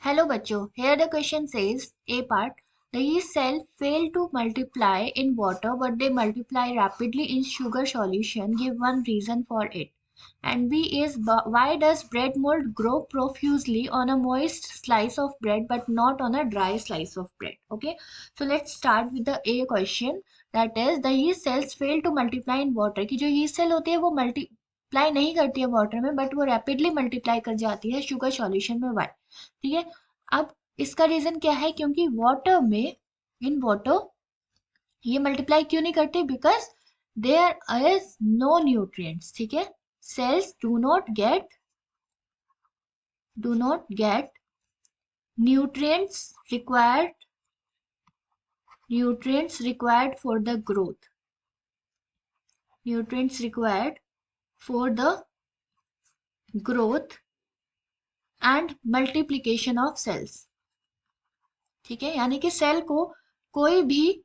Hello बच्चों, here the question says A part, the yeast cell fail to multiply in water but they multiply rapidly in sugar solution. Give one reason for it. And B is why does bread mold grow profusely on a moist slice of bread but not on a dry slice of bread? Okay, so let's start with the A question, that is the yeast cells fail to multiply in water. कि जो yeast cell होती है वो multiply नहीं करती है water में but वो rapidly multiply कर जाती है sugar solution में. Why? ठीक है, अब इसका रीजन क्या है, क्योंकि वाटर में, इन वाटर ये मल्टीप्लाई क्यों नहीं करते, because there is no nutrients. ठीक है, cells do not get nutrients required for the growth, nutrients required for the growth and multiplication of cells. ठीक है, यानी कि सेल को कोई भी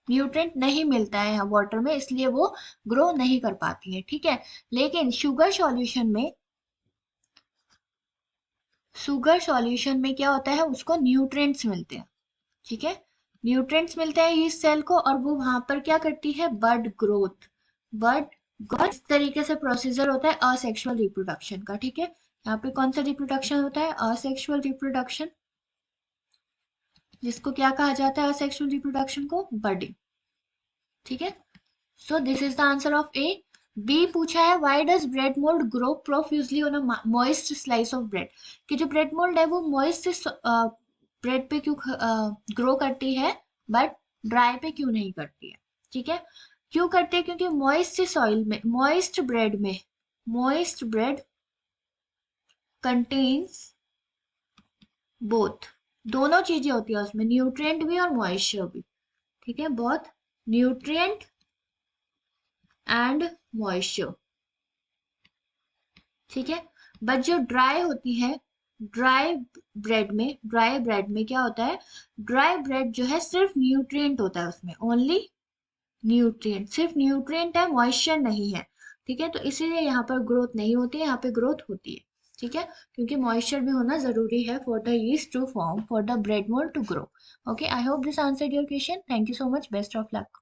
न्यूट्रिएंट नहीं मिलता है यहाँ वाटर में, इसलिए वो ग्रो नहीं कर पाती है. ठीक है, लेकिन शुगर सॉल्यूशन में क्या होता है, उसको न्यूट्रिएंट्स मिलते हैं. ठीक है, न्यूट्रिएंट्स मिलते हैं इस सेल को और वो वहां पर क्या करती है, बर्ड ग्रोथ. इस तरीके से प्रोसीजर होता है असेक्सुअल रिप्रोडक्शन का. ठीक है, यहाँ पे कौन सा रिप्रोडक्शन होता है, असेक्सुअल रिप्रोडक्शन, जिसको क्या कहा जाता है, असेक्सुअल रिप्रोडक्शन को बर्डिंग. ठीक है, so this is the answer of A. B पूछा है why does bread mould grow profusely on a moist slice of bread, कि जो ब्रेड मोल्ड है वो मॉइस्ट ब्रेड पे क्यों ग्रो करती है बट ड्राई पे क्यों नहीं करती है. ठीक है, क्यों करती है, क्योंकि मॉइस्ट ब्रेड कंटेन्स बोथ, दोनों चीजें होती है उसमें, न्यूट्रिएंट भी और मॉइस्चर भी. ठीक है, बहुत न्यूट्रिएंट एंड मॉइस्चर. ठीक है, बट जो ड्राई ब्रेड में क्या होता है, ड्राई ब्रेड जो है सिर्फ न्यूट्रिएंट होता है उसमें, ओनली न्यूट्रिएंट, सिर्फ न्यूट्रिएंट है, मॉइस्चर नहीं है. ठीक है, तो इसीलिए यहाँ पर ग्रोथ नहीं होती है, यहाँ पे ग्रोथ होती है. ठीक है, क्योंकि मॉइस्चर भी होना जरूरी है for the yeast to form, for the bread mould to grow. Okay, I hope this answered your question. Thank you so much, best of luck.